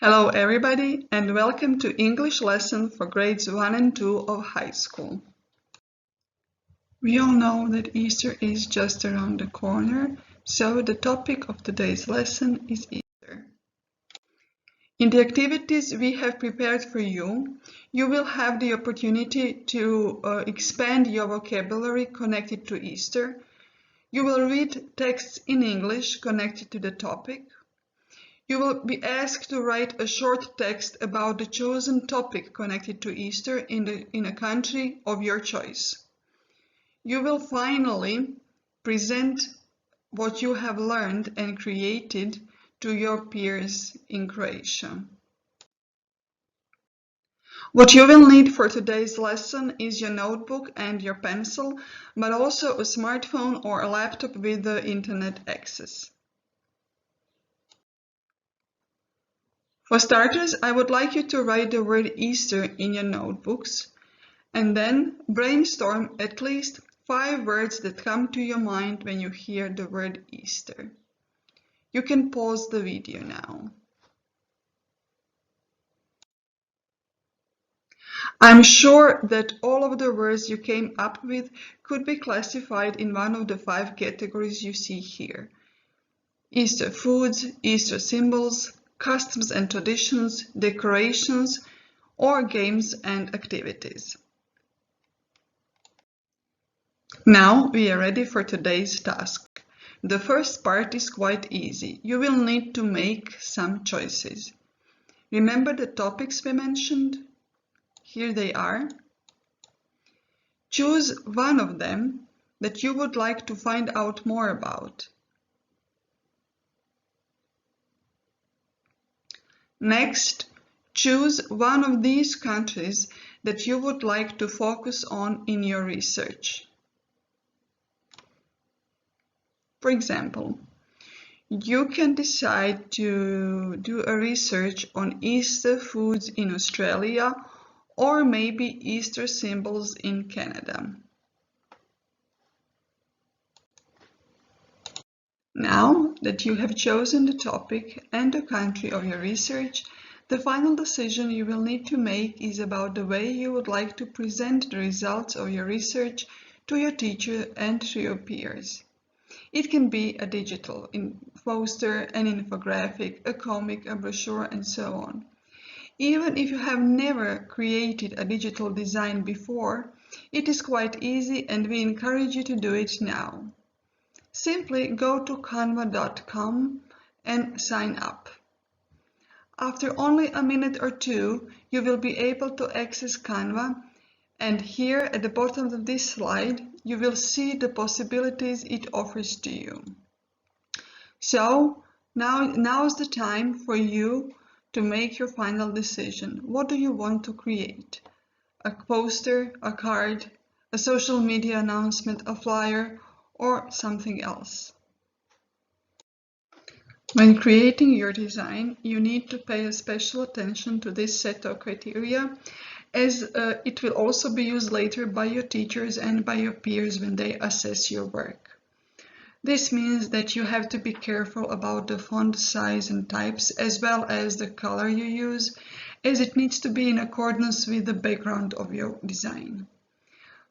Hello everybody and welcome to English lesson for grades 1 and 2 of high school. We all know that Easter is just around the corner, so the topic of today's lesson is Easter. In the activities we have prepared for you, you will have the opportunity to expand your vocabulary connected to Easter. You will read texts in English connected to the topic. You will be asked to write a short text about the chosen topic connected to Easter in a country of your choice. You will finally present what you have learned and created to your peers in Croatia. What you will need for today's lesson is your notebook and your pencil, but also a smartphone or a laptop with the internet access. For starters, I would like you to write the word Easter in your notebooks and then brainstorm at least 5 words that come to your mind when you hear the word Easter. You can pause the video now. I'm sure that all of the words you came up with could be classified in one of the 5 categories you see here. Easter foods, Easter symbols, customs and traditions, decorations, or games and activities. Now we are ready for today's task. The first part is quite easy. You will need to make some choices. Remember the topics we mentioned? Here they are. Choose one of them that you would like to find out more about. Next, choose one of these countries that you would like to focus on in your research. For example, you can decide to do a research on Easter foods in Australia or maybe Easter symbols in Canada. Now that you have chosen the topic and the country of your research, the final decision you will need to make is about the way you would like to present the results of your research to your teacher and to your peers. It can be a digital poster, an infographic, a comic, a brochure, and so on. Even if you have never created a digital design before, it is quite easy and we encourage you to do it now. Simply go to canva.com and sign up. After only a minute or two, you will be able to access Canva, and here at the bottom of this slide, you will see the possibilities it offers to you. So now's the time for you to make your final decision. What do you want to create? A poster, a card, a social media announcement, a flyer, or something else? When creating your design, you need to pay a special attention to this set of criteria, as it will also be used later by your teachers and by your peers when they assess your work. This means that you have to be careful about the font size and types as well as the color you use, as it needs to be in accordance with the background of your design.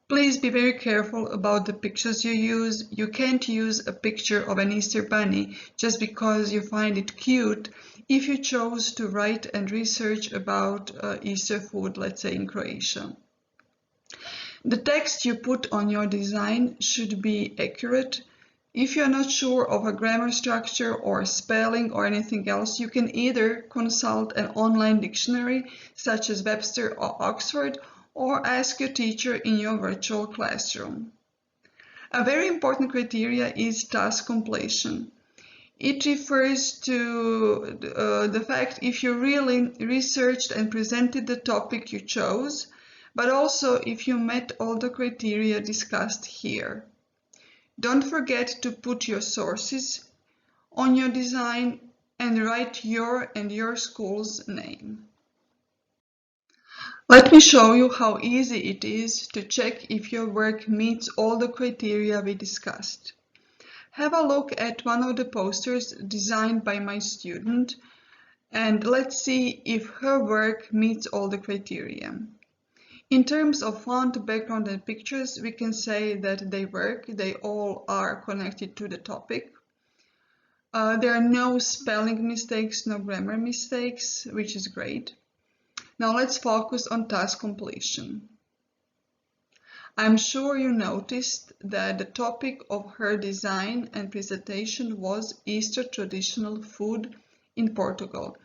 Please be very careful about the pictures you use. You can't use a picture of an Easter bunny just because you find it cute if you chose to write and research about Easter food, let's say in Croatia. The text you put on your design should be accurate. If you're not sure of a grammar structure or spelling or anything else, you can either consult an online dictionary such as Webster or Oxford, or ask your teacher in your virtual classroom. A very important criteria is task completion. It refers to the fact if you really researched and presented the topic you chose, but also if you met all the criteria discussed here. Don't forget to put your sources on your design and write your and your school's name. Let me show you how easy it is to check if your work meets all the criteria we discussed. Have a look at one of the posters designed by my student And let's see if her work meets all the criteria. In terms of font, background and pictures, we can say that they work. They all are connected to the topic. There are no spelling mistakes, no grammar mistakes, which is great. Now let's focus on task completion. I'm sure you noticed that the topic of her design and presentation was Easter traditional food in Portugal,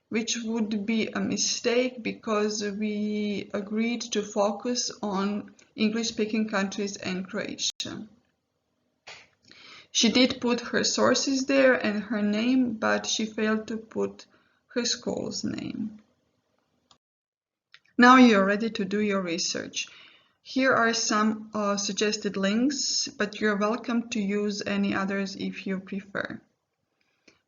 which would be a mistake because we agreed to focus on English-speaking countries and Croatia. She did put her sources there and her name, but she failed to put her school's name. Now you're ready to do your research. Here are some suggested links, but you're welcome to use any others if you prefer.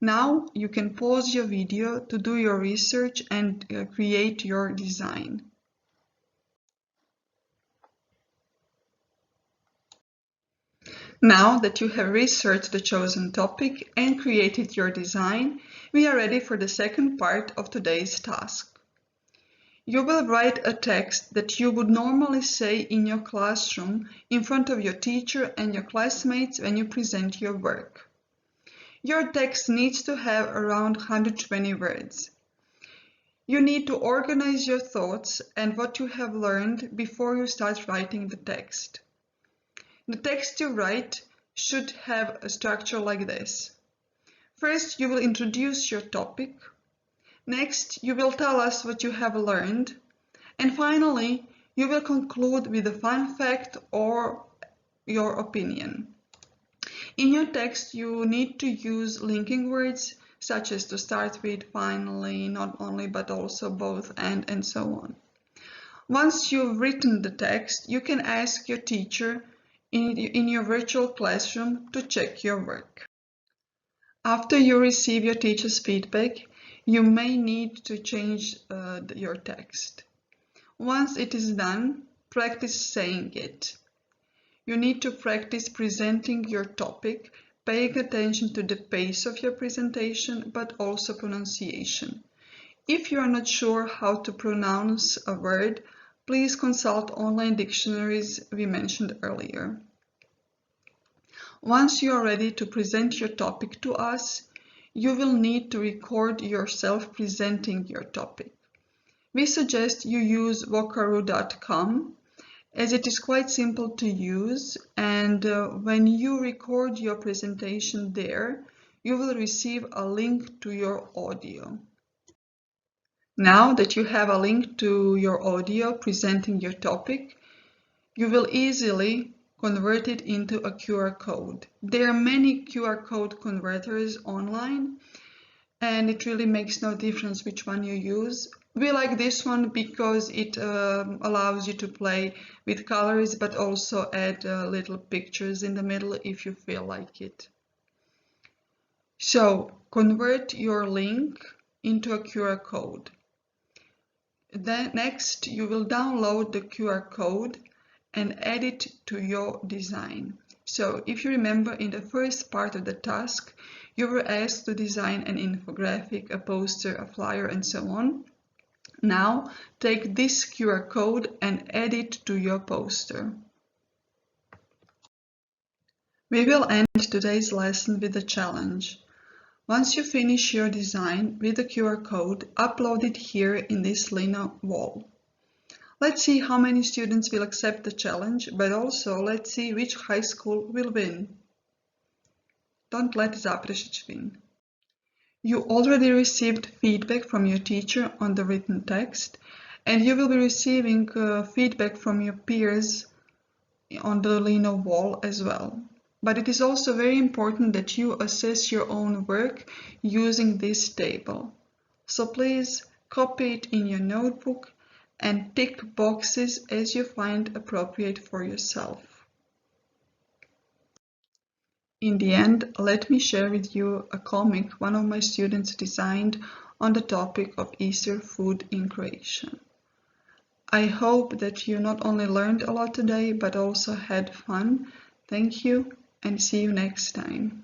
Now you can pause your video to do your research and create your design. Now that you have researched the chosen topic and created your design, we are ready for the second part of today's task. You will write a text that you would normally say in your classroom in front of your teacher and your classmates when you present your work. Your text needs to have around 120 words. You need to organize your thoughts and what you have learned before you start writing the text. The text you write should have a structure like this. First, you will introduce your topic. Next, you will tell us what you have learned. And finally, you will conclude with a fun fact or your opinion. In your text, you need to use linking words such as to start with, finally, not only, but also both, and so on. Once you've written the text, you can ask your teacher in your virtual classroom to check your work. After you receive your teacher's feedback, you may need to change your text. Once it is done, practice saying it. You need to practice presenting your topic, paying attention to the pace of your presentation, but also pronunciation. If you are not sure how to pronounce a word, please consult online dictionaries we mentioned earlier. Once you are ready to present your topic to us, you will need to record yourself presenting your topic. We suggest you use vocaroo.com as it is quite simple to use, and when you record your presentation there, you will receive a link to your audio. Now that you have a link to your audio presenting your topic, you will easily convert it into a QR code. There are many QR code converters online, and it really makes no difference which one you use. We like this one because it allows you to play with colors, but also add little pictures in the middle if you feel like it. So convert your link into a QR code. Then next you will download the QR code and add it to your design. So if you remember, in the first part of the task, you were asked to design an infographic, a poster, a flyer, and so on. Now take this QR code and add it to your poster. We will end today's lesson with a challenge. Once you finish your design with the QR code, upload it here in this lino wall. Let's see how many students will accept the challenge, but also let's see which high school will win. Don't let Zaprešić win. You already received feedback from your teacher on the written text, and you will be receiving feedback from your peers on the lino wall as well. But it is also very important that you assess your own work using this table. So please copy it in your notebook and tick boxes as you find appropriate for yourself. In the end, let me share with you a comic one of my students designed on the topic of Easter food in Croatia. I hope that you not only learned a lot today, but also had fun. Thank you and see you next time.